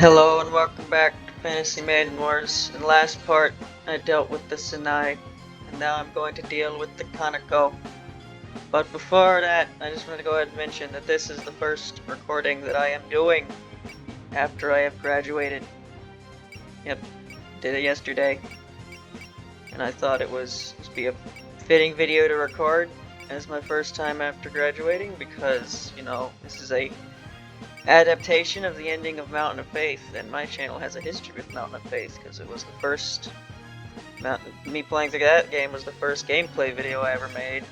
Hello and welcome back to Fantasy Maiden Wars. In the last part, I dealt with the Sinai, and now I'm going to deal with the Kanako. But before that, I just wanted to go ahead and mention that this is the first recording that I am doing after I have graduated. Yep, did it yesterday. And I thought it was be a fitting video to record as my first time after graduating because, this is a adaptation of the ending of Mountain of Faith, and my channel has a history with Mountain of Faith because it was the first me playing through that game was the first gameplay video I ever made,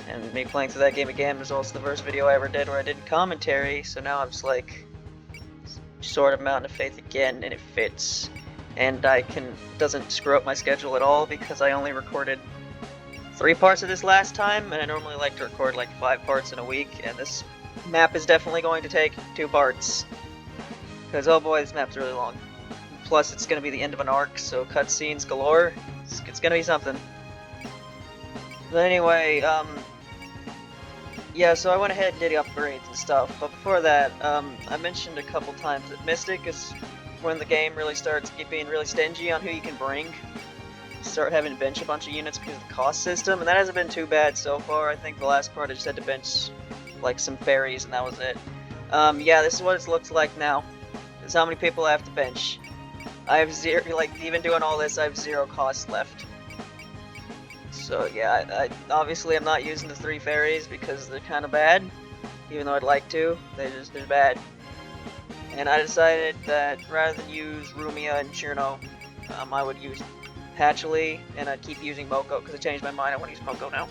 and me playing through that game again was also the first video I ever did where I did commentary. So now I'm just like sort of Mountain of Faith again, and it fits, and doesn't screw up my schedule at all because I only recorded 3 parts of this last time, and I normally like to record like 5 parts in a week, and this map is definitely going to take 2 parts. Because, oh boy, this map's really long. Plus, it's going to be the end of an arc, so cutscenes galore. It's going to be something. But anyway, yeah, so I went ahead and did the upgrades and stuff. But before that, I mentioned a couple times that Mystic is when the game really starts being really stingy on who you can bring. Start having to bench a bunch of units because of the cost system, and that hasn't been too bad so far. I think the last part I just had to bench like some fairies and that was it. Yeah, this is what it looks like now. This is how many people I have to bench. I have zero, like, even doing all this, I have 0 cost left. So yeah, I obviously I'm not using the 3 fairies because they're kind of bad, even though I'd like to. They're bad. And I decided that rather than use Rumia and Chirno, I would use Patchouli, and I'd keep using Moko because I changed my mind. I want to use Moko now.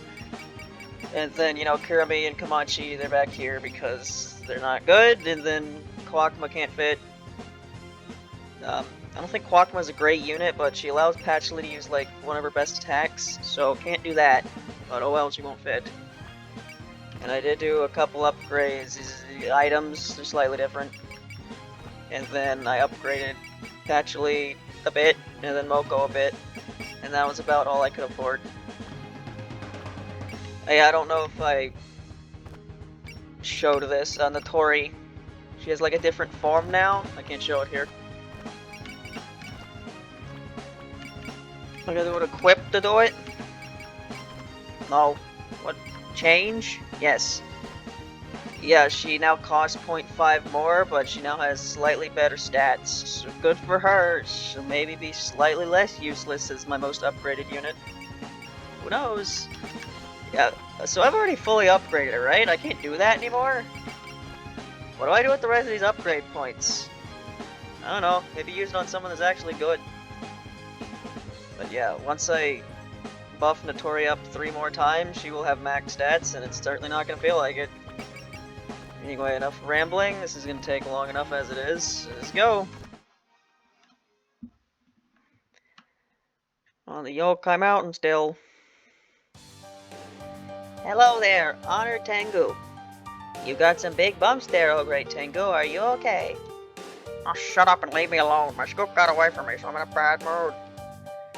And then, Kirami and Kamachi, they're back here because they're not good, and then Kwakma can't fit. I don't think Kwakma is a great unit, but she allows Patchouli to use, like, one of her best attacks, so can't do that. But oh well, she won't fit. And I did do a couple upgrades. These items are slightly different. And then I upgraded Patchouli a bit, and then Moko a bit. And that was about all I could afford. I don't know if I showed this. Notori, she has like a different form now. I can't show it here. I gotta go to equip to do it. No. What? Change? Yes. Yeah, she now costs 0.5 more, but she now has slightly better stats. So good for her. She'll maybe be slightly less useless as my most upgraded unit. Who knows? Yeah, so I've already fully upgraded it, right? I can't do that anymore? What do I do with the rest of these upgrade points? I don't know, maybe use it on someone that's actually good. But yeah, once I buff Notori up 3 more times, she will have max stats, and it's certainly not going to feel like it. Anyway, enough rambling. This is going to take long enough as it is. Let's go! On the Yokai Mountain still. Hello there, Honor Tengu. You got some big bumps there, oh great Tengu. Are you okay? Oh, shut up and leave me alone. My scoop got away from me, so I'm in a bad mood.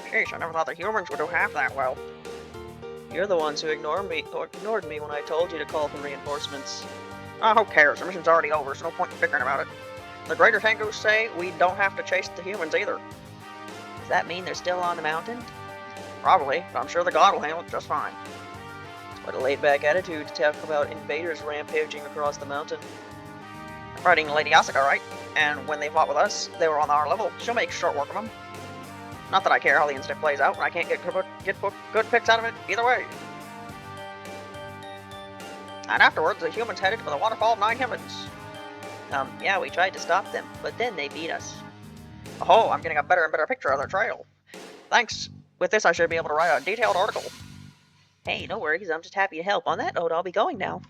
Jeez, I never thought the humans would do half that well. You're the ones who ignored me when I told you to call for reinforcements. Oh, who cares? The mission's already over, so no point in bickering about it. The greater Tengus say we don't have to chase the humans either. Does that mean they're still on the mountain? Probably, but I'm sure the god will handle it just fine. What a laid-back attitude to talk about invaders rampaging across the mountain. I'm fighting Lady Asuka, right? And when they fought with us, they were on our level. She'll make short work of them. Not that I care how the incident plays out, and I can't get good picks out of it either way. And afterwards, the humans headed for the Waterfall of 9 Heavens. Yeah, we tried to stop them, but then they beat us. Oh, I'm getting a better and better picture of their trail. Thanks. With this, I should be able to write a detailed article. Hey, no worries, I'm just happy to help. On that note, I'll be going now.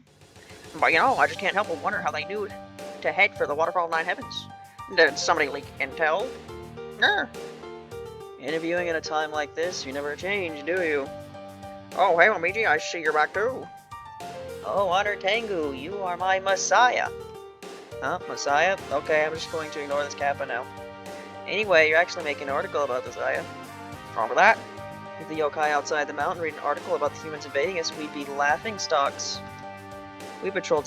But I just can't help but wonder how they knew to head for the Waterfall of 9 Heavens. Did somebody leak intel? Nah. Interviewing at a time like this, you never change, do you? Oh, hey, Momiji, I see you're back too. Oh, Honor Tengu, you are my messiah. Huh? Messiah? Okay, I'm just going to ignore this kappa now. Anyway, you're actually making an article about this, are you? What's wrong with that? If the yokai outside the mountain read an article about the humans invading us, we'd be laughing stocks. We patrol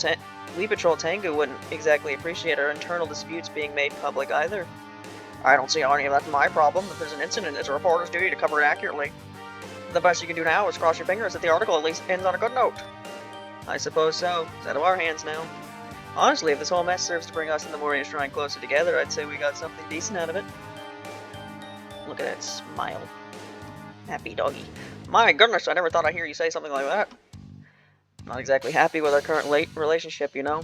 We Patrol Tengu wouldn't exactly appreciate our internal disputes being made public either. I don't see how any of that's my problem. If there's an incident, it's a reporter's duty to cover it accurately. The best you can do now is cross your fingers that the article at least ends on a good note. I suppose so. It's out of our hands now. Honestly, if this whole mess serves to bring us and the Moria Shrine closer together, I'd say we got something decent out of it. Look at that smile. Happy doggy. My goodness, I never thought I'd hear you say something like that. Not exactly happy with our current relationship, you know.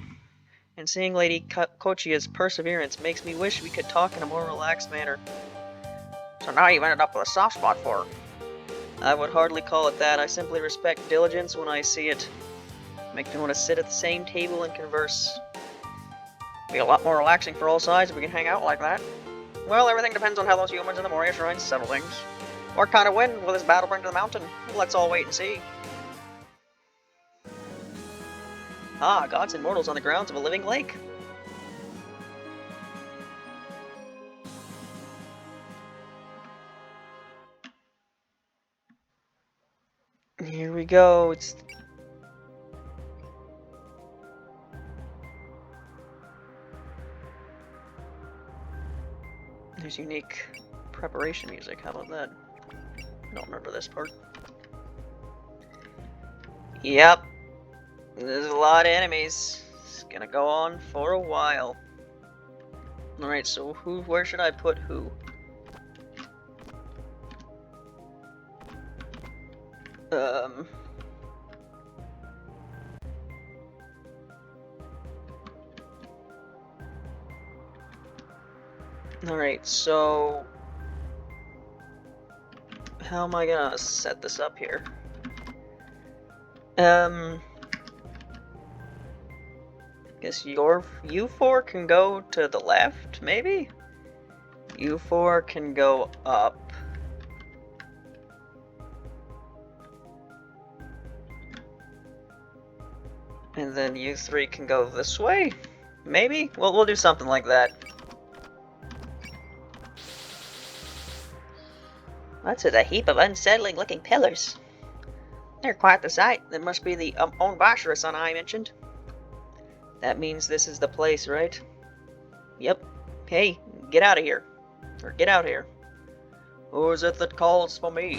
And seeing Lady Kochia's perseverance makes me wish we could talk in a more relaxed manner. So now you've ended up with a soft spot for her. I would hardly call it that. I simply respect diligence when I see it. Makes me want to sit at the same table and converse. Be a lot more relaxing for all sides if we can hang out like that. Well, everything depends on how those humans in the Moria Shrine settle things. What kind of wind will this battle bring to the mountain? Let's all wait and see. Ah, gods and mortals on the grounds of a living lake. Here we go. There's unique preparation music. How about that? I don't remember this part. Yep. There's a lot of enemies. It's gonna go on for a while. Alright, so where should I put who? Alright, so how am I gonna set this up here? Guess you four can go to the left, maybe? You four can go up. And then you three can go this way? Maybe? Well, we'll do something like that. What's with a heap of unsettling looking pillars? They're quite the sight. That must be the Onbashira son I mentioned. That means this is the place, right? Yep. Hey, get out of here. Or get out here. Who is it that calls for me?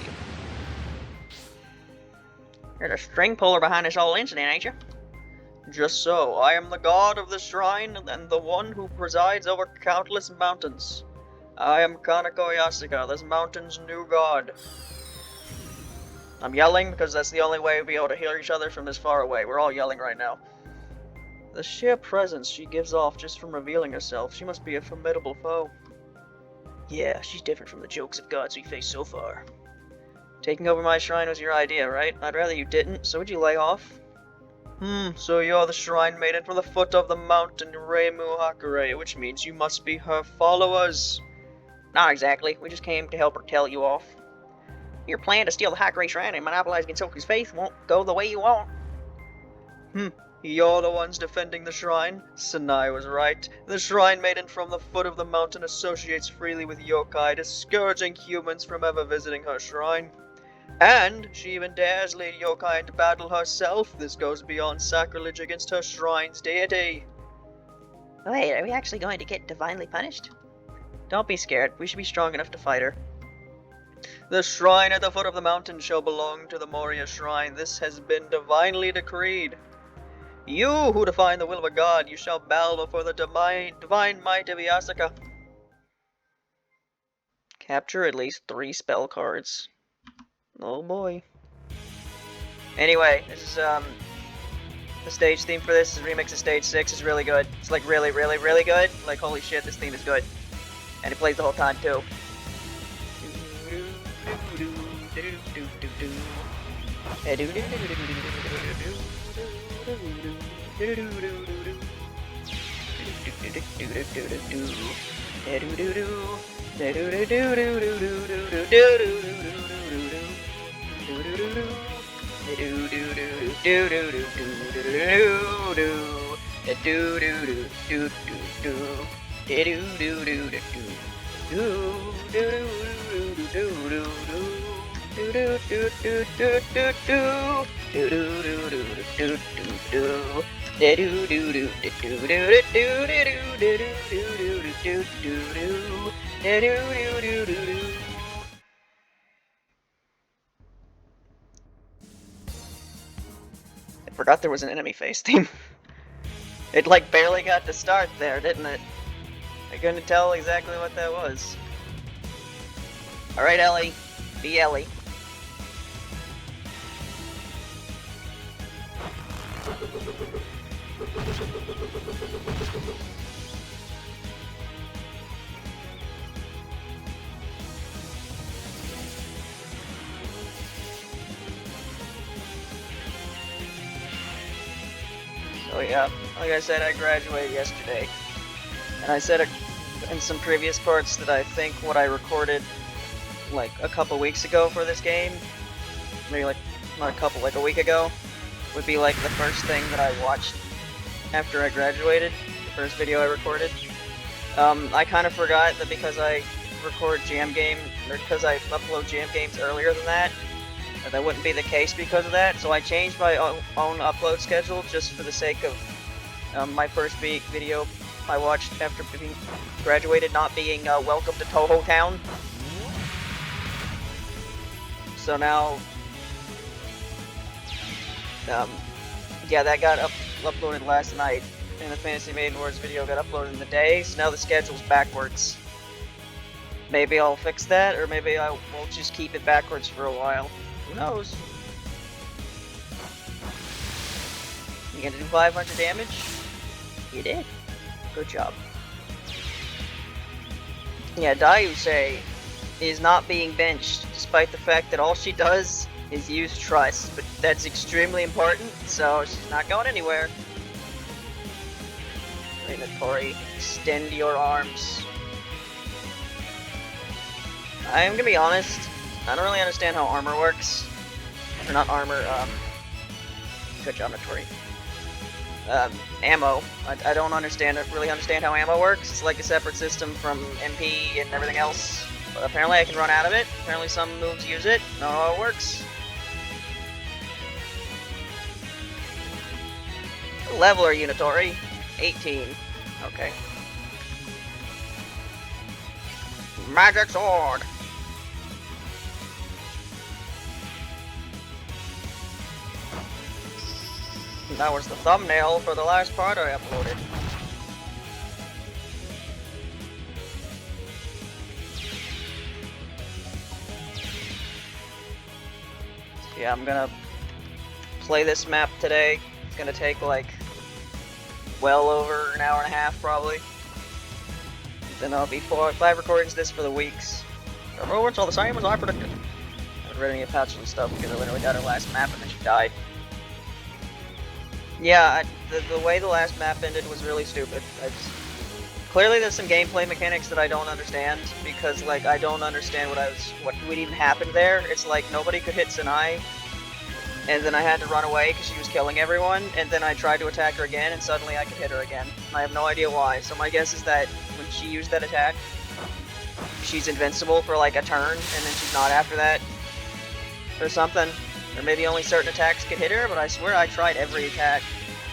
You're the string puller behind this whole incident, ain't you? Just so. I am the god of the shrine and the one who presides over countless mountains. I am Kaneko Yasuka, this mountain's new god. I'm yelling because that's the only way we'll be able to hear each other from this far away. We're all yelling right now. The sheer presence she gives off just from revealing herself, she must be a formidable foe. Yeah, she's different from the jokes of gods we faced so far. Taking over my shrine was your idea, right? I'd rather you didn't, so would you lay off? So you're the shrine maiden from the foot of the mountain Reimu Hakure, which means you must be her followers. Not exactly, we just came to help her tell you off. Your plan to steal the Hakure shrine and monopolize Ginsoku's faith won't go the way you want. You're the ones defending the shrine? Sanai was right. The shrine maiden from the foot of the mountain associates freely with yokai, discouraging humans from ever visiting her shrine. And she even dares lead yokai into battle herself. This goes beyond sacrilege against her shrine's deity. Wait, are we actually going to get divinely punished? Don't be scared. We should be strong enough to fight her. The shrine at the foot of the mountain shall belong to the Moria Shrine. This has been divinely decreed. You who define the will of a god, you shall bow before the divine might of Yasuka. Capture at least 3 spell cards. Oh boy. Anyway, this is the stage theme for this is remix of stage 6 is really good. It's like really good. Like holy shit, this theme is good. And it plays the whole time too. I forgot there was an enemy face theme. It like barely got to start there, didn't it? I couldn't tell exactly what that was. Alright, Ellie. Be Ellie. So yeah, like I said, I graduated yesterday. And I said in some previous parts that I think what I recorded like a couple weeks ago for this game, maybe like not a couple, like a week ago, would be like the first thing that I watched after I graduated, the first video I recorded. I kind of forgot that because I record jam game, or because I upload jam games earlier than that, that wouldn't be the case because of that, so I changed my own upload schedule just for the sake of my first video I watched after being graduated not being Welcome to Toho Town. So now, yeah, that got uploaded last night, and the Fantasy Maiden Wars video got uploaded in the day, so now the schedule's backwards. Maybe I'll fix that, or maybe I will just keep it backwards for a while. Who knows? You gonna do 500 damage? You did. Good job. Yeah, Dayuse is not being benched, despite the fact that all she does is use trust, but that's extremely important, so she's not going anywhere. Tori, extend your arms. I am gonna be honest, I don't really understand how armor works. Or not armor, good job, Tori. Ammo. I don't really understand how ammo works. It's like a separate system from MP and everything else. But apparently I can run out of it. Apparently some moves use it. I don't know how it works. What level are you, Tori? 18. Okay. Magic sword! That was the thumbnail for the last part I uploaded. Yeah, I'm gonna play this map today. It's gonna take like well over an hour and a half probably. Then I'll be 5 recordings this for the weeks. Oh, it's all the same as I predicted. I haven't read any patches and stuff because I literally got her last map and then she died. Yeah, the way the last map ended was really stupid. Clearly there's some gameplay mechanics that I don't understand, because like I don't understand what would even happen there. It's like nobody could hit Sanai, and then I had to run away because she was killing everyone, and then I tried to attack her again, and suddenly I could hit her again. I have no idea why, so my guess is that when she used that attack, she's invincible for like a turn, and then she's not after that, or something. Or maybe only certain attacks could hit her, but I swear I tried every attack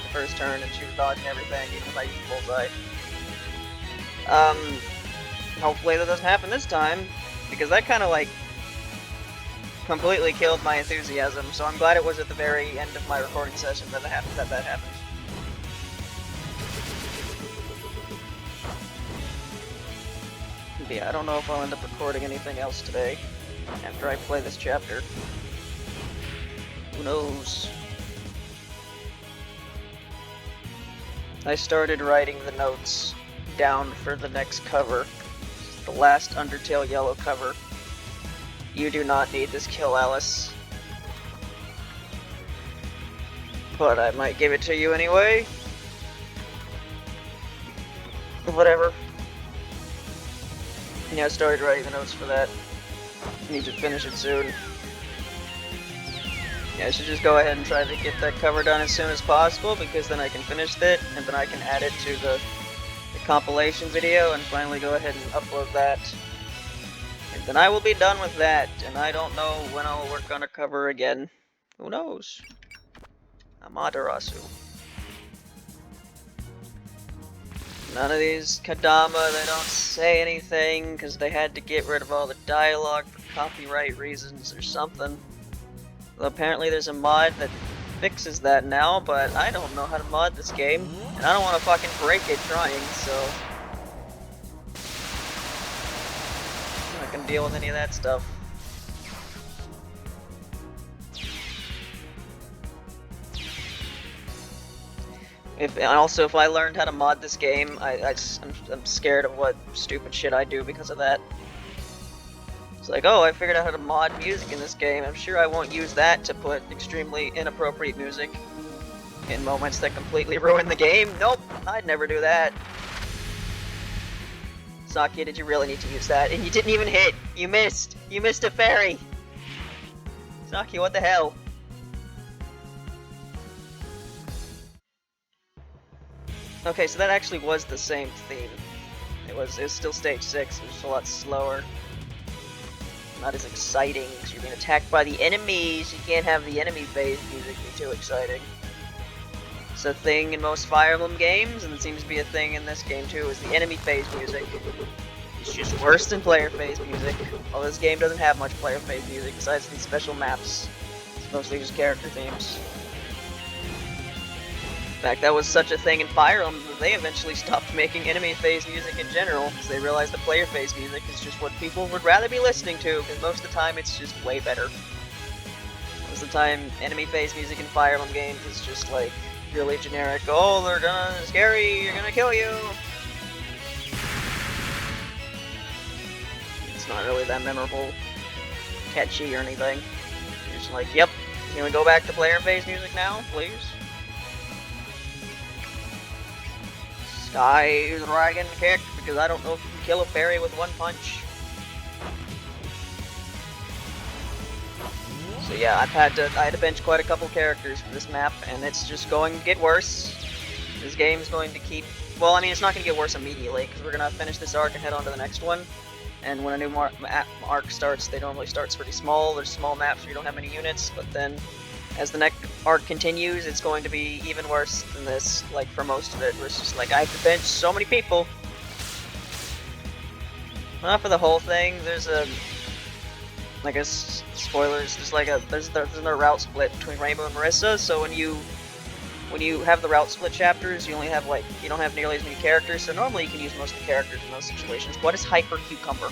the first turn and she was dodging everything, even if I used bullseye. Hopefully that doesn't happen this time, because that kind of like completely killed my enthusiasm, so I'm glad it was at the very end of my recording session that that happened. But yeah, I don't know if I'll end up recording anything else today after I play this chapter. Who knows? I started writing the notes down for the next cover. The last Undertale yellow cover. You do not need this kill, Alice. But I might give it to you anyway. Whatever. Yeah, I started writing the notes for that. Need to finish it soon. Yeah, I should just go ahead and try to get that cover done as soon as possible, because then I can finish it, and then I can add it to the compilation video, and finally go ahead and upload that. And then I will be done with that, and I don't know when I'll work on a cover again. Who knows? Amaterasu. None of these Kadama, they don't say anything because they had to get rid of all the dialogue for copyright reasons or something. Well, apparently there's a mod that fixes that now, but I don't know how to mod this game, and I don't want to fucking break it trying, so I'm not gonna deal with any of that stuff. If I learned how to mod this game, I'm scared of what stupid shit I do because of that. It's like, oh, I figured out how to mod music in this game. I'm sure I won't use that to put extremely inappropriate music in moments that completely ruin the game. Nope, I'd never do that. Saki, did you really need to use that? And you didn't even hit! You missed! You missed a fairy! Saki, what the hell? Okay, so that actually was the same theme. It was still stage 6, it was just a lot slower. Not as exciting, because you're being attacked by the enemies. You can't have the enemy phase music be too exciting. It's a thing in most Fire Emblem games, and it seems to be a thing in this game too, is the enemy phase music. It's just worse than player phase music. Although this game doesn't have much player phase music besides these special maps. It's mostly just character themes. In fact, that was such a thing in Fire Emblem that they eventually stopped making enemy phase music in general, because they realized the player phase music is just what people would rather be listening to, because most of the time it's just way better. Most of the time, enemy phase music in Fire Emblem games is just like really generic. Oh, they're gonna scary, you're gonna kill you. It's not really that memorable, catchy or anything. You're just like, yep, can we go back to player phase music now, please? Sky Dragon Kick, because I don't know if you can kill a fairy with one punch. So yeah, I had to bench quite a couple characters for this map, and it's just going to get worse. This game's going to keep... Well, I mean, it's not going to get worse immediately, because we're going to finish this arc and head on to the next one. And when a new arc starts, they normally start pretty small. There's small maps where you don't have many units, but then as the next arc continues, it's going to be even worse than this, like, for most of it, where it's just like, I have to bench so many people. Not for the whole thing, there's a... I guess, spoilers, there's no route split between Rainbow and Marissa, so when you have the route split chapters, you only have, like, you don't have nearly as many characters, so normally you can use most of the characters in those situations. What is Hyper Cucumber?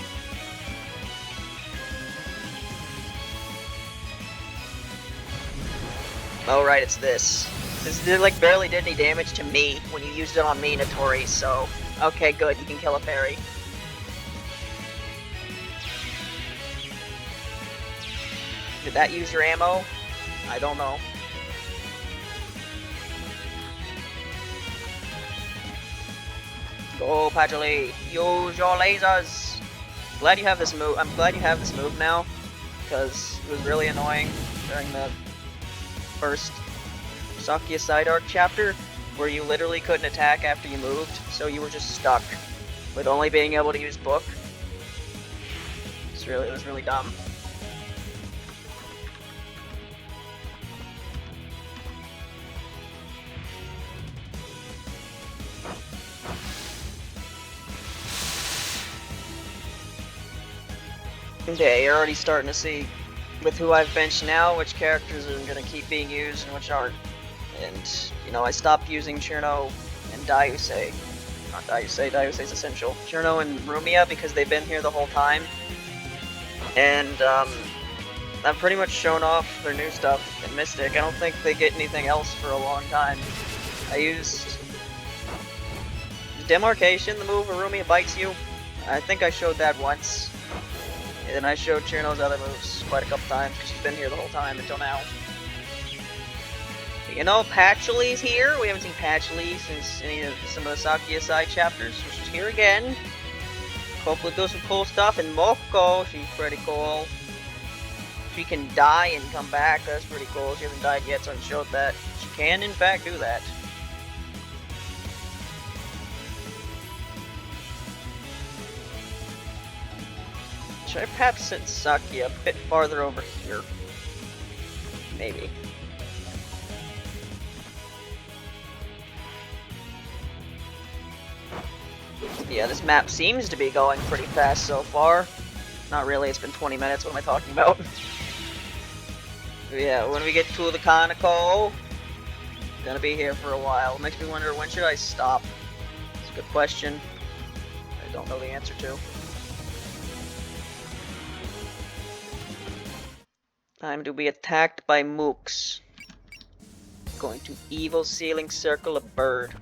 Oh right, it's this. It like barely did any damage to me when you used it on me, Notori, so... Okay, good, you can kill a fairy. Did that use your ammo? I don't know. Go, Pachuli! Use your lasers! Glad you have this move. I'm glad you have this move now, because it was really annoying during the first Sakuya side arc chapter, where you literally couldn't attack after you moved, so you were just stuck with only being able to use book. It was really dumb. Okay, you're already starting to see with who I've benched now, which characters are going to keep being used and which aren't. And, you know, I stopped using Cherno and Daiusei. Not Daiusei, Daiusei's essential. Cherno and Rumia because they've been here the whole time. And, I've pretty much shown off their new stuff in Mystic. I don't think they get anything else for a long time. I used Demarcation, the move where Rumia bites you. I think I showed that once. And I showed Cherno's other moves quite a couple times because she's been here the whole time until now. But, you know, Patchouli's here. We haven't seen Patchouli since some of the Sakuya side chapters, so she's here again. Hopefully do some cool stuff. And Moko, she's pretty cool. She can die and come back. That's pretty cool. She hasn't died yet, so I showed that. She can, in fact, do that. Should I perhaps set Sakuya a bit farther over here? Maybe. Yeah, this map seems to be going pretty fast so far. Not really, it's been 20 minutes, what am I talking about? Yeah, when we get to the conical, gonna be here for a while. Makes me wonder, when should I stop? It's a good question. I don't know the answer to. Time to be attacked by mooks. Going to evil ceiling circle a bird.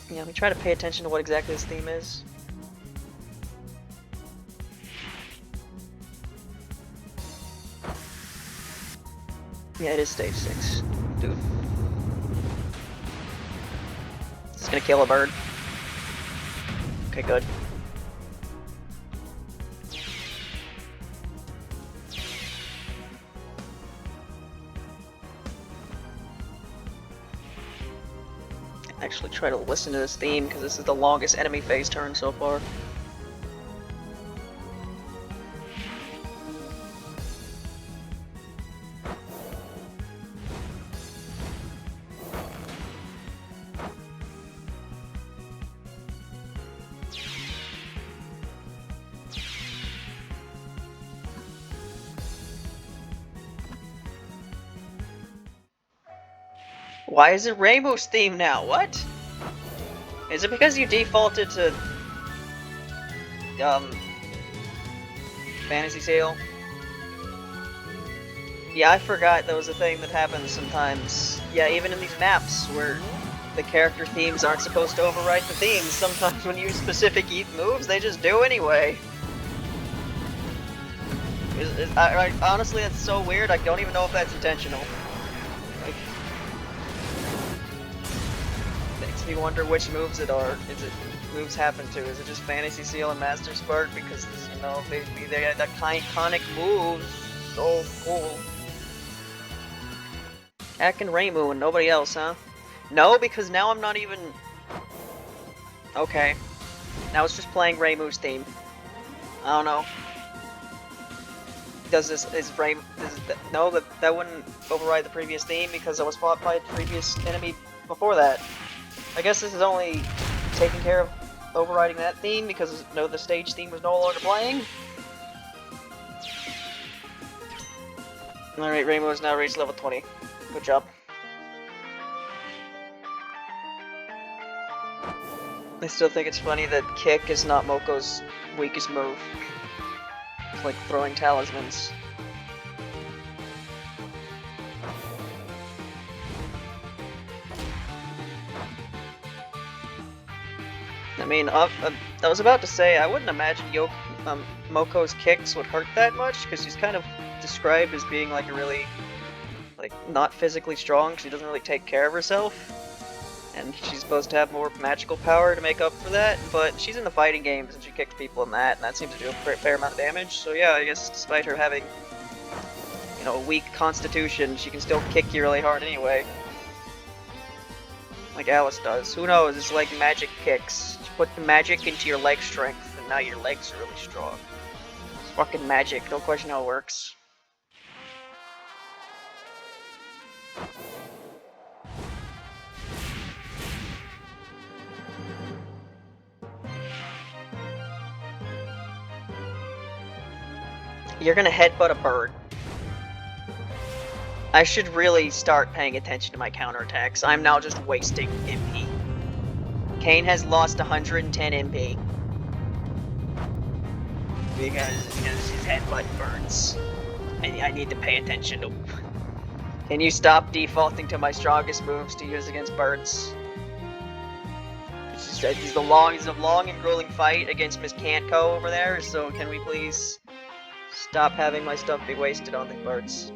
Yeah, let me try to pay attention to what exactly this theme is. Yeah, it is stage 6. Dude. It's gonna kill a bird. Okay, good. Actually try to listen to this theme because this is the longest enemy phase turn so far. Why is it Rainbow's theme now? What? Is it because you defaulted to Fantasy Sale? Yeah, I forgot that was a thing that happens sometimes. Yeah, even in these maps where the character themes aren't supposed to override the themes, sometimes when you use specific moves, they just do anyway. Honestly, that's so weird, I don't even know if that's intentional. Like, makes me wonder which moves it are. Is it moves happen to? Is it just Fantasy Seal and Master Spark? Because, you know, they got that iconic moves. So cool. Ack and Reimu and nobody else, huh? No, because now I'm not even... Okay. Now it's just playing Reimu's theme. I don't know. Does this... No, that wouldn't override the previous theme because I was fought by a previous enemy before that. I guess this is only taking care of overriding that theme because no, the stage theme was no longer playing. Alright, Reimu has now reached level 20. Good job. I still think it's funny that Kick is not Moko's weakest move. It's like throwing talismans. I mean, I was about to say, I wouldn't imagine Moko's kicks would hurt that much, because she's kind of described as being like a really, like, not physically strong, she doesn't really take care of herself. And she's supposed to have more magical power to make up for that, but she's in the fighting games and she kicks people in that, and that seems to do a fair amount of damage. So yeah, I guess despite her having, you know, a weak constitution, she can still kick you really hard anyway. Like Alice does. Who knows, it's like magic kicks. You put the magic into your leg strength, and now your legs are really strong. It's fucking magic, don't question how it works. You're gonna headbutt a bird. I should really start paying attention to my counterattacks. I'm now just wasting MP. Kane has lost 110 MP. Because his headbutt burns. I need to pay attention to... Can you stop defaulting to my strongest moves to use against birds? It's a long and grueling fight against Miss Cantco over there, so can we please stop having my stuff be wasted on the birds?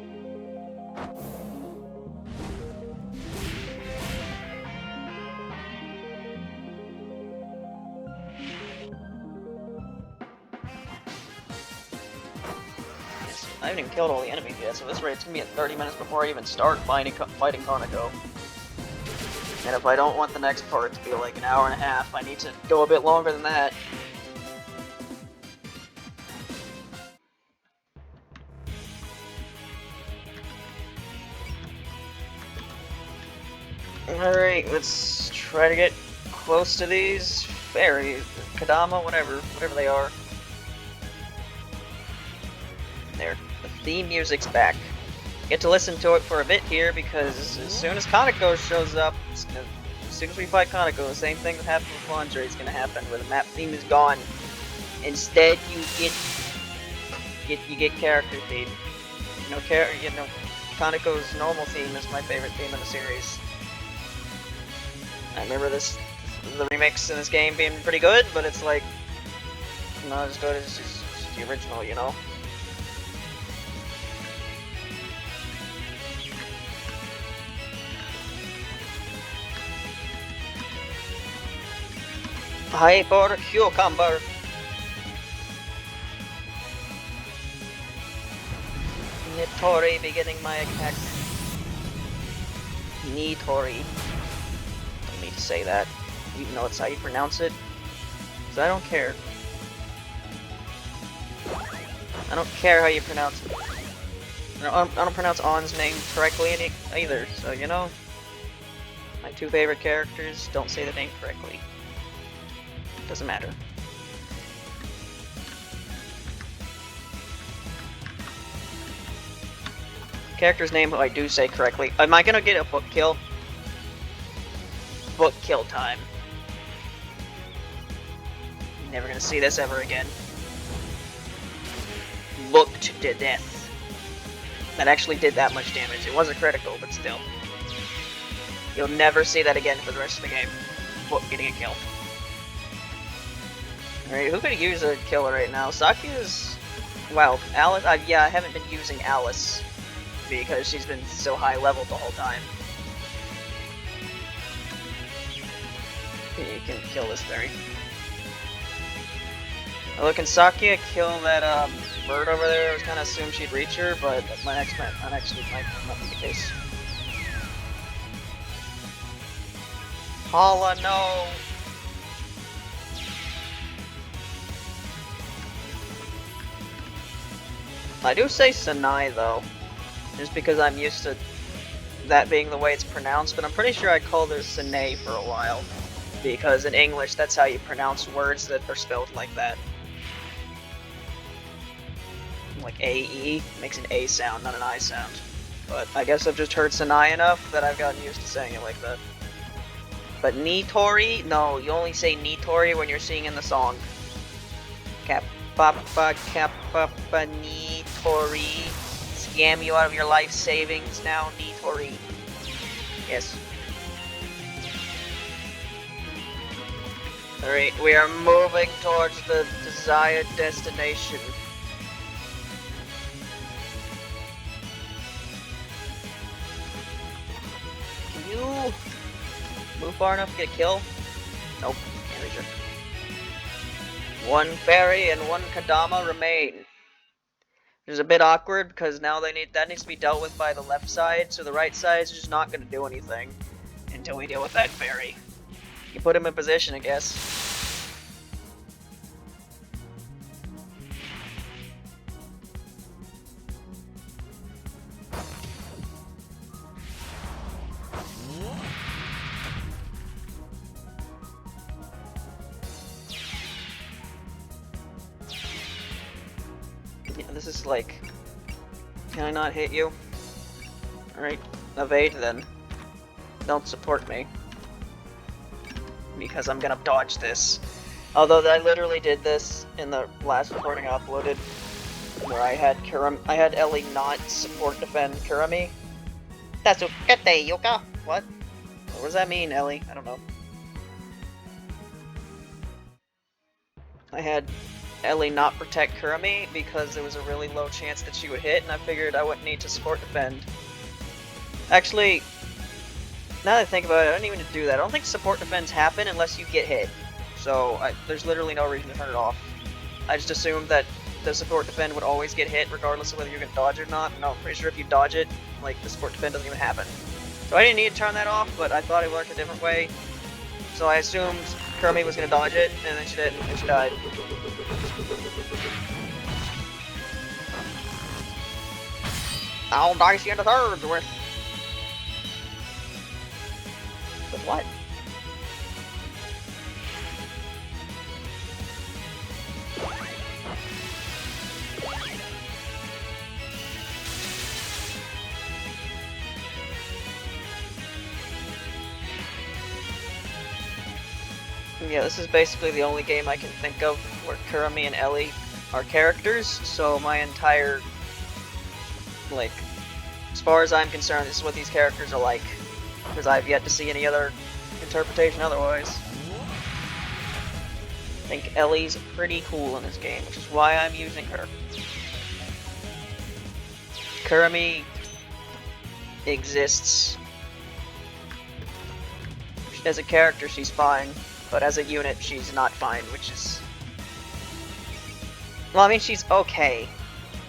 I haven't even killed all the enemies yet, so this raid's gonna be at 30 minutes before I even start fighting Konako. And if I don't want the next part to be like an hour and a half, I need to go a bit longer than that. Alright, let's try to get close to these fairies, Kadama, whatever they are. There, the theme music's back. Get to listen to it for a bit here because as soon as Kaneko shows up, as soon as we fight Kaneko, the same thing that happened with Laundry is gonna happen, where the map theme is gone. Instead, you get character theme. Kaneko's normal theme is my favorite theme in the series. I remember the remix in this game being pretty good, but it's like not as good as the original, you know? Hyper Cucumber! Nitori beginning my attack. Nitori. Don't need to say that, even though it's how you pronounce it. Because I don't care. I don't care how you pronounce it. I don't pronounce On's name correctly either, so you know. My two favorite characters don't say the name correctly. Doesn't matter. Character's name who I do say correctly. Am I gonna get a book kill? Book kill time. Never gonna see this ever again. Booked to death. That actually did that much damage. It wasn't critical, but still. You'll never see that again for the rest of the game. Book getting a kill. Alright, who could use a killer right now? Saku's... Wow, Alice... yeah, I haven't been using Alice. Because she's been so high level the whole time. You can kill this fairy. Look, can Sakia kill that bird over there? I was kind of assumed she'd reach her, but my next plan actually might not be the case. Hala, no! I do say Sanai though. Just because I'm used to that being the way it's pronounced, but I'm pretty sure I called her Sine for a while. Because in English, that's how you pronounce words that are spelled like that. Like A-E makes an A sound, not an I sound. But I guess I've just heard Sanai enough that I've gotten used to saying it like that. But Nitori? No, you only say Nitori when you're singing the song. Kapapa, kapapa, Nitori. Scam you out of your life savings now, Nitori. Yes. Alright, we are moving towards the desired destination. Can you move far enough to get a kill? Nope, can't reach her. One fairy and one Kadama remain. Which is a bit awkward because now that needs to be dealt with by the left side, so the right side is just not going to do anything until we deal with that fairy. You put him in position, I guess. Yeah, this is like... Can I not hit you? Alright, evade then. Don't support me. Because I'm gonna dodge this. Although I literally did this in the last recording I uploaded, where I had Ellie not support defend Kurami. That's okay, Yuka. What? What does that mean, Ellie? I don't know. I had Ellie not protect Kurami because there was a really low chance that she would hit, and I figured I wouldn't need to support defend. Actually, now that I think about it, I don't even need to do that. I don't think support defends happen unless you get hit. So, there's literally no reason to turn it off. I just assumed that the support defend would always get hit regardless of whether you're gonna dodge it or not. No, I'm pretty sure if you dodge it, like, the support defend doesn't even happen. So I didn't need to turn that off, but I thought it worked a different way. So I assumed Kurami was gonna dodge it, and then she didn't, and she died. I'll dice you into thirds with. With what? Yeah, this is basically the only game I can think of where Kurumi and Ellie are characters, so my entire, like, as far as I'm concerned, this is what these characters are like, because I've yet to see any other interpretation otherwise. I think Ellie's pretty cool in this game, which is why I'm using her. Kurumi exists. As a character, she's fine. But as a unit, she's not fine, which is... Well, I mean, she's okay.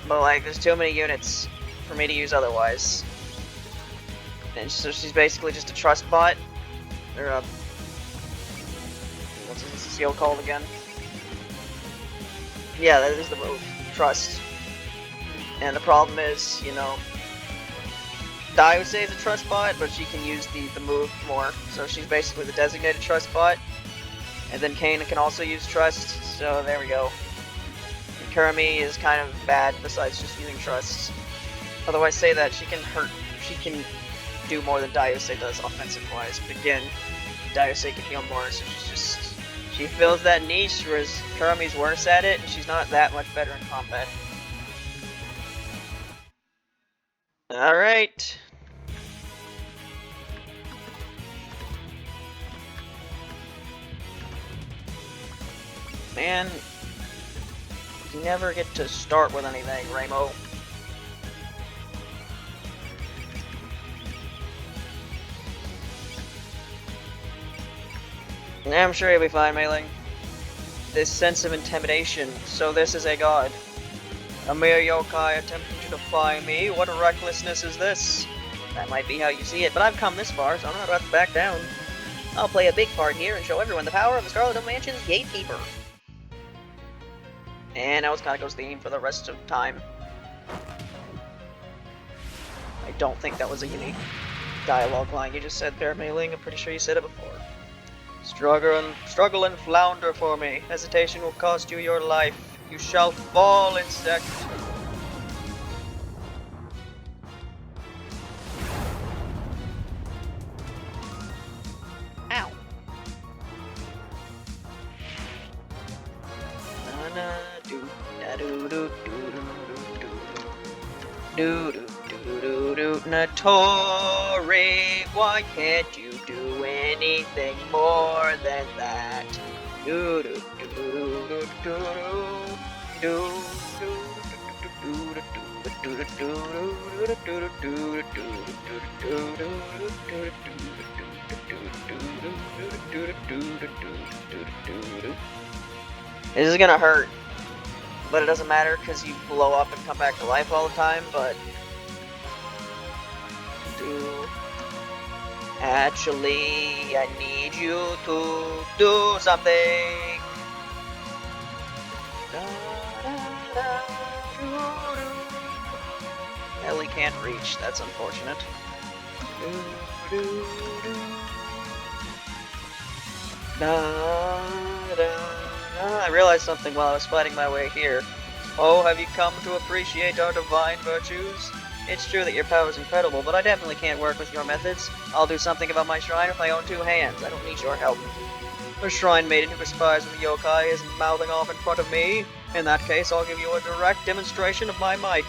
But, like, there's too many units for me to use otherwise. And so she's basically just a trust bot. Or a... What's this skill called again? Yeah, that is the move. Trust. And the problem is, you know... Daiusei is a trust bot, but she can use the move more. So she's basically the designated trust bot. And then Kane can also use trust, so there we go. And Kurumi is kind of bad besides just using trust. Although I say that, she can do more than Daiusei does offensive-wise. But again, Daiusei can heal more, so she fills that niche, whereas Kurumi's worse at it, and she's not that much better in combat. Alright. Man, you never get to start with anything, Ramo. I'm sure you'll be fine, Mei-Ling. This sense of intimidation, so this is a god. A mere yokai attempting to defy me, what recklessness is this? That might be how you see it, but I've come this far, so I'm not about to back down. I'll play a big part here and show everyone the power of the Scarlet Dome Mansion's Gatekeeper. And now it's Kaneko's theme for the rest of time. I don't think that was a unique dialogue line you just said there, Mei-Ling. I'm pretty sure you said it before. Struggle and flounder for me. Hesitation will cost you your life. You shall fall, insect. Ow. Natori, why can't you do anything more than that? This is gonna hurt, but it doesn't matter because you blow up and come back to life all the time, but... Actually, I need you to do something. Ellie can't reach, that's unfortunate. I realized something while I was fighting my way here. Oh, have you come to appreciate our divine virtues? It's true that your power is incredible, but I definitely can't work with your methods. I'll do something about my shrine with my own two hands. I don't need your help. The shrine maiden who conspires with the yokai isn't mouthing off in front of me. In that case, I'll give you a direct demonstration of my might.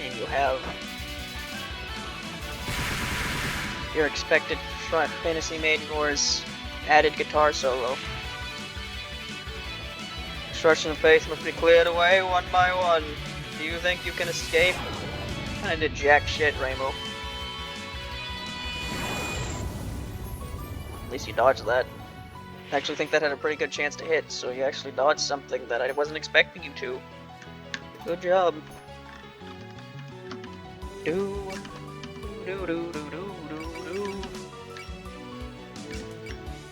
And you have your expected Fantasy Maiden Wars added guitar solo. Instruction of faith must be cleared away one by one. Do you think you can escape? Kinda did jack shit, Rainbow. At least you dodged that. I actually think that had a pretty good chance to hit, so you actually dodged something that I wasn't expecting you to. Good job.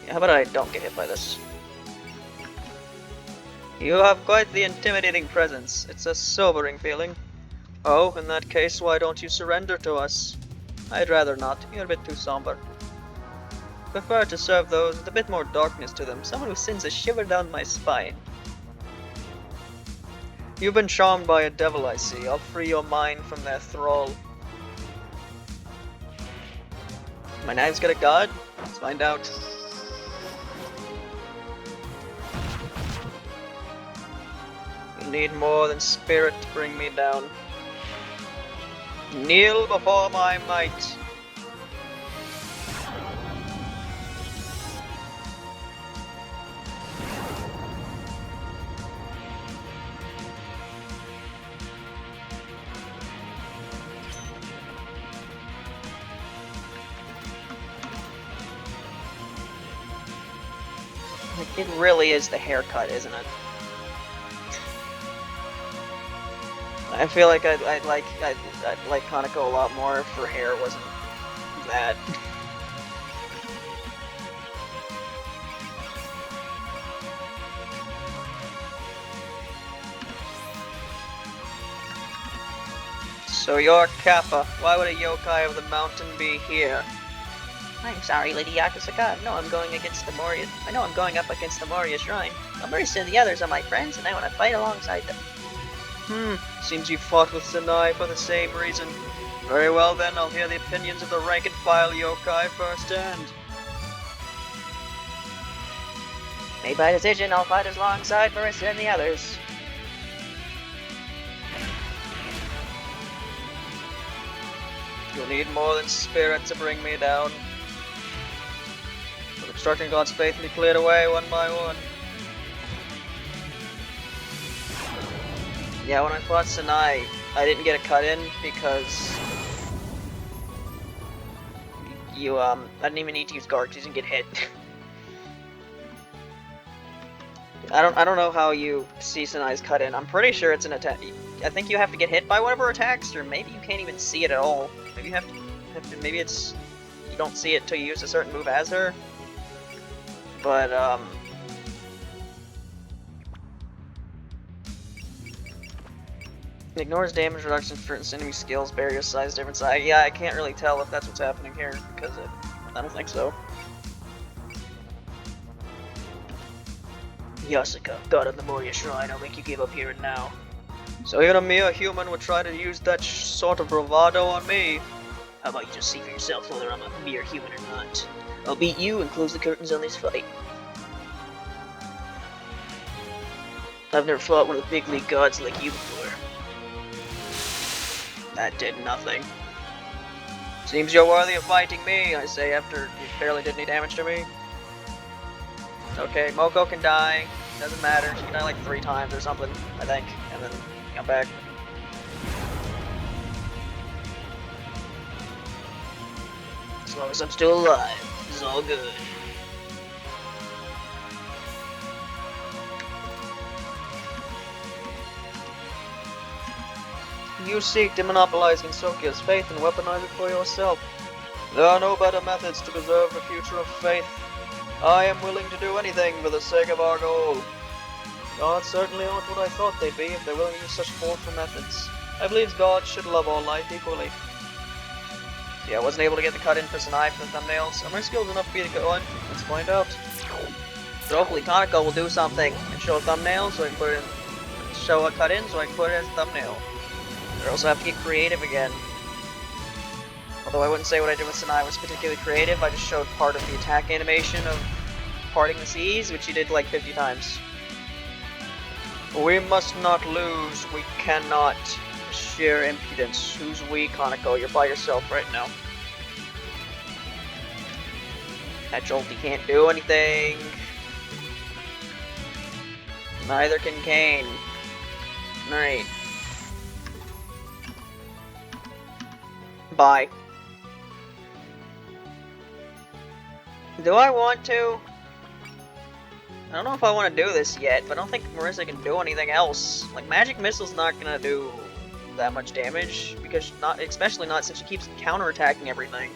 How about I don't get hit by this? You have quite the intimidating presence. It's a sobering feeling. Oh, in that case, why don't you surrender to us? I'd rather not. You're a bit too somber. Prefer to serve those with a bit more darkness to them, someone who sends a shiver down my spine. You've been charmed by a devil, I see. I'll free your mind from their thrall. My knife's got a god? Let's find out. You need more than spirit to bring me down. Kneel before my might. It really is the haircut, isn't it? I feel like I'd like Kaneko a lot more if her hair wasn't that. So you're Kappa. Why would a yokai of the mountain be here? I'm sorry, Lady Yakusaka. I know I'm going up against the Moria Shrine. Marisa and the others are my friends, and I want to fight alongside them. Seems you fought with Sanai for the same reason. Very well then, I'll hear the opinions of the rank and file yokai firsthand. Made by decision, I'll fight alongside Marisa and the others. You'll need more than spirit to bring me down. The obstructing God's faithfully cleared away one by one. Yeah, when I fought Sanai, I didn't get a cut in because I didn't even need to use guard because you didn't get hit. I don't know how you see Sanai's cut in. I'm pretty sure it's an attack. I think you have to get hit by whatever attacks, or maybe you can't even see it at all. Maybe you have to maybe it's you don't see it till you use a certain move as her. But ignores damage reduction for enemy skills, barrier size, different size. Yeah, I can't really tell if that's what's happening here because I don't think so. Yasuka, god of the Moria Shrine, I'll make you give up here and now. So even a mere human would try to use that sort of bravado on me. How about you just see for yourself whether I'm a mere human or not? I'll beat you and close the curtains on this fight. I've never fought one of the big league gods like you before. That did nothing. Seems you're worthy of fighting me, I say after you barely did any damage to me. Okay, Moko can die. Doesn't matter. She can die like 3 times or something, I think, and then come back. As long as I'm still alive, it's all good. You seek to monopolize Ginsokia's faith and weaponize it for yourself. There are no better methods to preserve the future of faith. I am willing to do anything for the sake of our goal. Gods certainly aren't what I thought they'd be if they're willing to use such powerful methods. I believe gods should love all life equally. So yeah, I wasn't able to get the cut in for Sanai for the thumbnails. Are my skills enough for me to go on? Let's find out. So hopefully Kaneko will do something and show a thumbnail so I can put it in, show a cut in so I can put it as a thumbnail. I also have to get creative again. Although I wouldn't say what I did with Sanai was particularly creative, I just showed part of the attack animation of parting the seas, which he did like 50 times. We must not lose, we cannot. Sheer impudence. Who's we, Kaneko? You're by yourself right now. That Jolty can't do anything. Neither can Kane. Right. Bye. Do I want to? I don't know if I want to do this yet, but I don't think Marisa can do anything else. Like, Magic Missile's not gonna do that much damage, because especially not since she keeps counterattacking everything.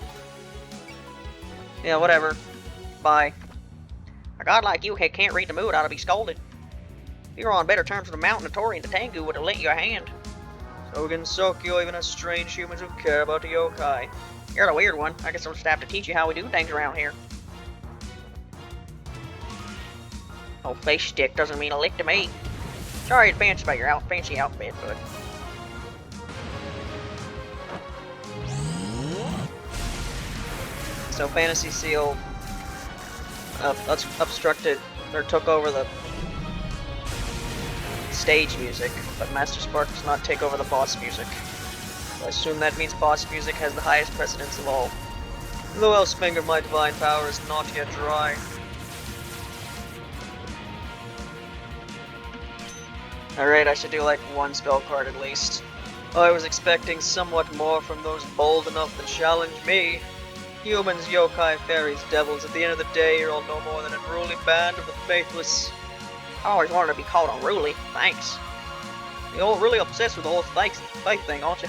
Yeah, whatever. Bye. A god like you can't read the mood, ought to be scolded. If you were on better terms with the Mountain, Tori and the Tengu would have lent you a hand. So Gensokyo even has strange humans who care about the yokai. You're the weird one. I guess I'll just have to teach you how we do things around here. Oh, face stick doesn't mean a lick to me. Sorry, advance about your fancy outfit, but... So Fantasy Seal obstructed, or took over the stage music, but Master Spark does not take over the boss music. I assume that means boss music has the highest precedence of all. The wellspring of my divine power is not yet dry. Alright, I should do like one spell card at least. I was expecting somewhat more from those bold enough to challenge me. Humans, yokai, fairies, devils, at the end of the day, you're all no more than an unruly band of the faithless. I always wanted to be called unruly, thanks. You're all really obsessed with the whole faith thing, aren't you?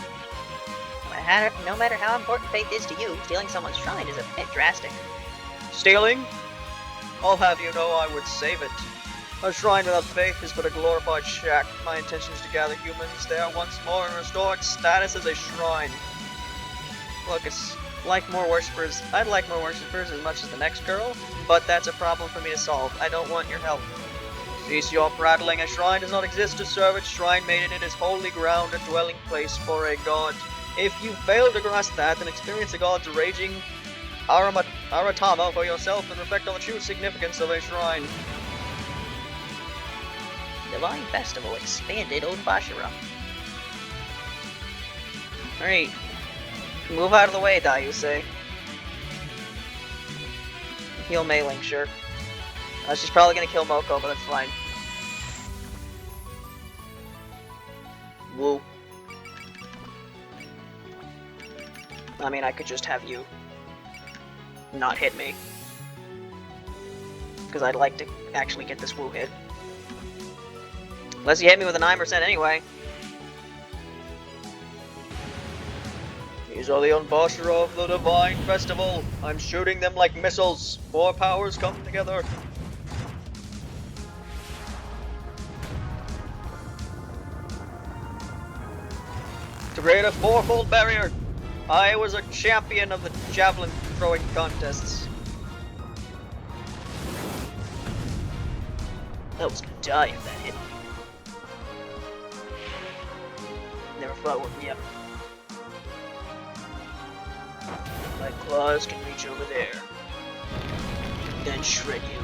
No matter how important faith is to you, stealing someone's shrine is a bit drastic. Stealing? I'll have you know I would save it. A shrine without faith is but a glorified shack. My intention is to gather humans there once more and restore its status as a shrine. Look, I'd like more worshippers as much as the next girl, but that's a problem for me to solve. I don't want your help. Cease your prattling. A shrine does not exist to serve its shrine maiden. It is holy ground, a dwelling place for a god. If you fail to grasp that, then experience the god's raging aratama for yourself and reflect on the true significance of a shrine. Divine Festival expanded on Bashira. Alright. Move out of the way, Dai, you say. Heal Mei-Ling, sure. She's probably gonna kill Moko, but that's fine. Woo. I mean, I could just have you not hit me. Because I'd like to actually get this woo hit. Unless you hit me with a 9% anyway. These are the Unbashira of the Divine Festival. I'm shooting them like missiles. 4 powers come together. To create a 4-fold barrier. I was a champion of the javelin throwing contests. I was gonna die if that hit me. Never thought it would be up. My claws can reach over there. Then shred you.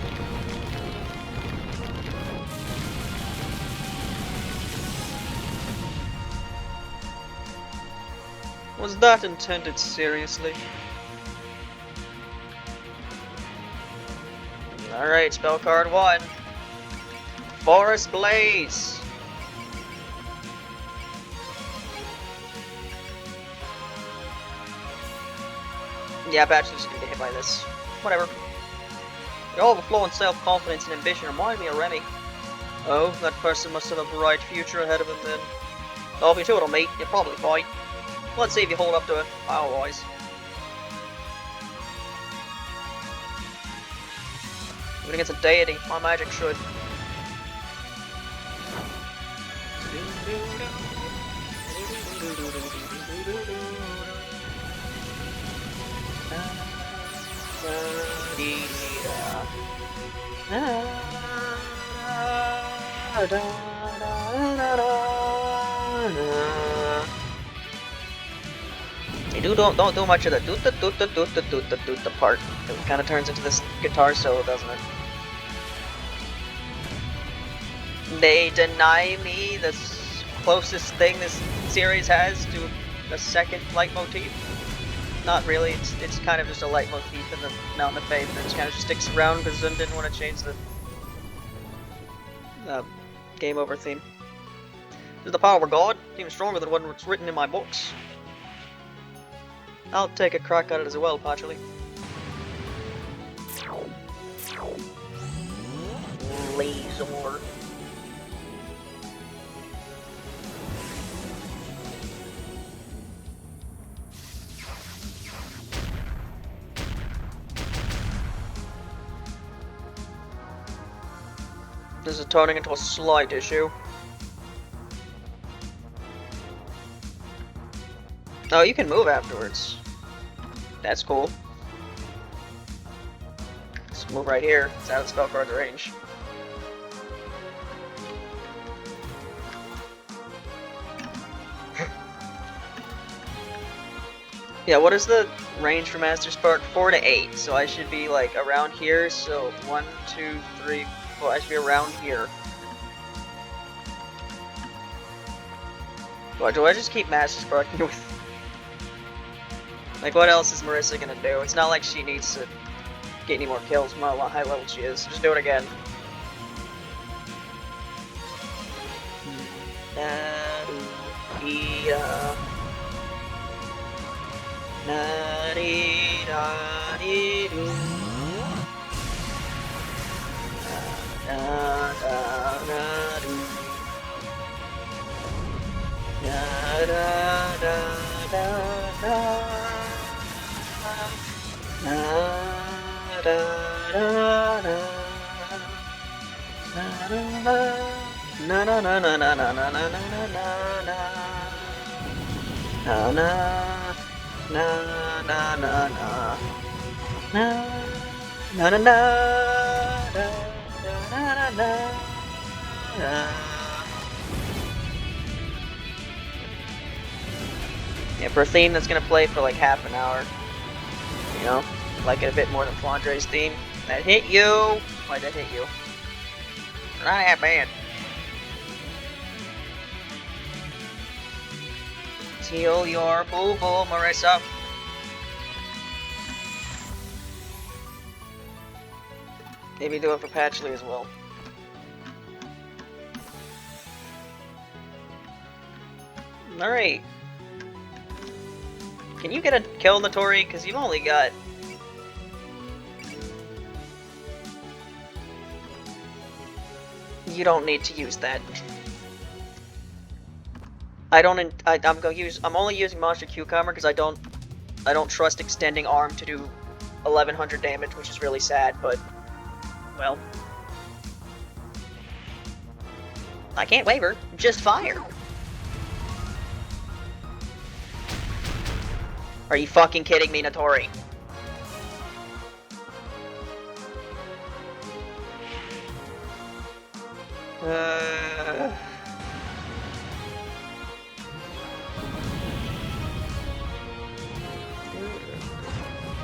Was that intended seriously? Alright, spell card 1. Forest Blaze! Yeah, Bachelor's gonna get hit by this. Whatever. Your overflowing self-confidence and ambition remind me of Remy. Oh, that person must have a bright future ahead of him then. Oh, if you two it'll meet, you'll probably fight. Let's see if you hold up to it, power-wise. Even against a deity, my magic should. You don't do much of the doot part. It kind of turns into this guitar solo, doesn't it? They deny me the closest thing this series has to a second leitmotif. Not really. It's kind of just a leitmotif in the Mountain of Faith, and it just kind of just sticks around because Zun didn't want to change the game over theme. This is the power of God, even stronger than what's written in my books. I'll take a crack at it as well, partially. Laser. This is turning into a slight issue. Oh, you can move afterwards. That's cool. Let's move right here. It's out of the spell card's range. Yeah, what is the range for Master Spark? 4 to 8. So I should be like around here. So 1, 2, 3, 4. I should be around here. Or do I just keep Master Sparking with? Like, what else is Marissa gonna do? It's not like she needs to get any more kills from how high level she is. Just do it again. Yeah, for a theme that's gonna play for like half an hour, you know, like it a bit more than Flandre's theme. That hit you. Why'd that hit you? Not that bad. Heal your boo-boo, Marissa. Maybe do it for Patchley as well. Alright. Can you get a kill on the Tori? Because you've only got... You don't need to use that. I'm only using Monster Cucumber because I don't trust extending arm to do 1100 damage, which is really sad, but well, I can't waver, just fire. Are you fucking kidding me, Notori?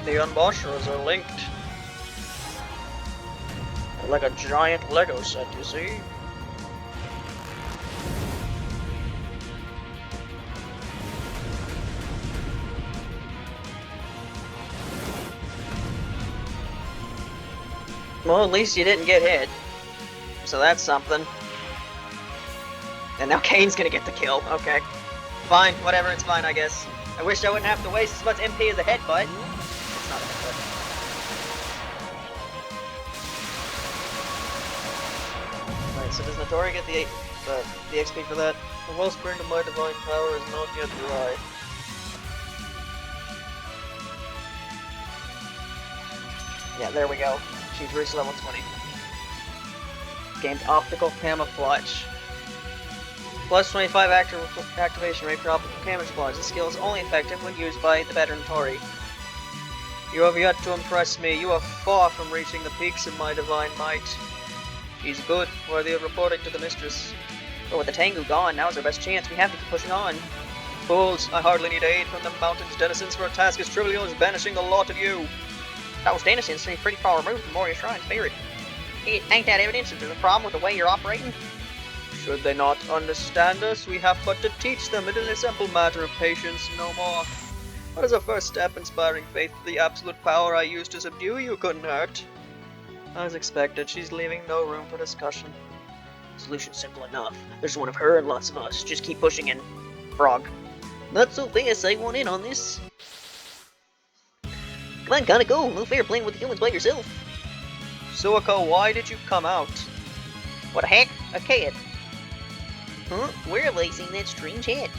The Unboshers are linked. Like a giant Lego set, you see? Well, at least you didn't get hit. So that's something. And now Kane's gonna get the kill. Okay. Fine, whatever, it's fine, I guess. I wish I wouldn't have to waste as much MP as a headbutt. It's not a headbutt. Alright, so does Notori get the XP for that? The wellspring of my divine power is not yet dry. Yeah, there we go. She's reached level 20. Gained optical camouflage. Plus 25 activation rate for optical camouflage. This skill is only effective when used by the veteran Tori. You have yet to impress me. You are far from reaching the peaks of my divine might. She's good, worthy of reporting to the mistress. But with the Tengu gone, now's our best chance. We have to keep pushing on. Fools, I hardly need aid from the mountain's denizens for a task as trivial as banishing the lot of you. Those denizens seem pretty far removed from Warrior Shrine spirit. Ain't that evidence that there's a problem with the way you're operating? Should they not understand us, we have but to teach them. It is a simple matter of patience, no more. What is a first step inspiring faith that the absolute power I used to subdue you couldn't hurt? As expected, she's leaving no room for discussion. Solution's simple enough. There's one of her and lots of us. Just keep pushing in. Frog. Not so fast, I want in on this. Come on, gotta go. No fair playing with the humans by yourself. Suako, why did you come out? What the heck? A kid. Huh? Where have I seen that strange head?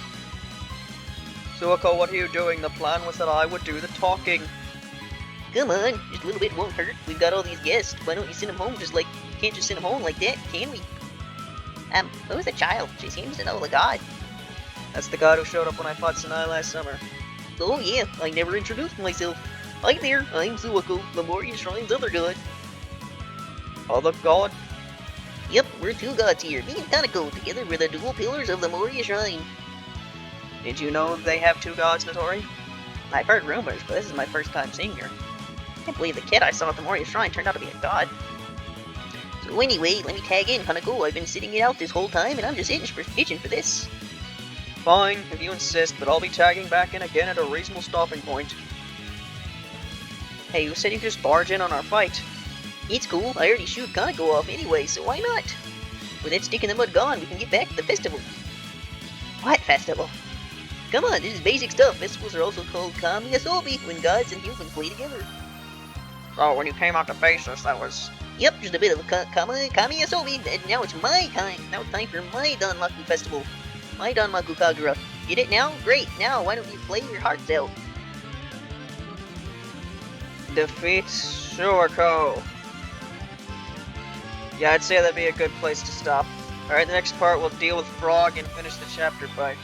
Suako, what are you doing? The plan was that I would do the talking. Come on, just a little bit won't hurt. We've got all these guests. Why don't you send them home just like... Can't just send them home like that, can we? Who's the child? She seems to know the god. That's the god who showed up when I fought Sinai last summer. Oh yeah, I never introduced myself. Hi there, I'm Suwako, the Moria Shrine's other god. Other god? Yep, we're two gods here. Me and Kanako, together we're the dual pillars of the Moria Shrine. Did you know they have two gods, Notori? I've heard rumors, but this is my first time seeing her. I can't believe the kid I saw at the Moria Shrine turned out to be a god. So anyway, let me tag in, Kanako. I've been sitting it out this whole time, and I'm just itching for this. Fine, if you insist, but I'll be tagging back in again at a reasonable stopping point. Hey, you said you could just barge in on our fight. It's cool. I already shoot Kanako off anyway, so why not? With that stick in the mud gone, we can get back to the festival. What festival? Come on, this is basic stuff. Festivals are also called Kami Asobi, when gods and humans play together. Oh, when you came out to face us, that was... Yep, just a bit of Kami Asobi, and now it's my time. Now it's time for my Danmaku Festival. My Danmaku Kagura. Get it now? Great. Now, why don't you play your hearts out? Defeat Suwako. Yeah, I'd say that'd be a good place to stop. Alright, the next part we'll deal with Frog and finish the chapter fight.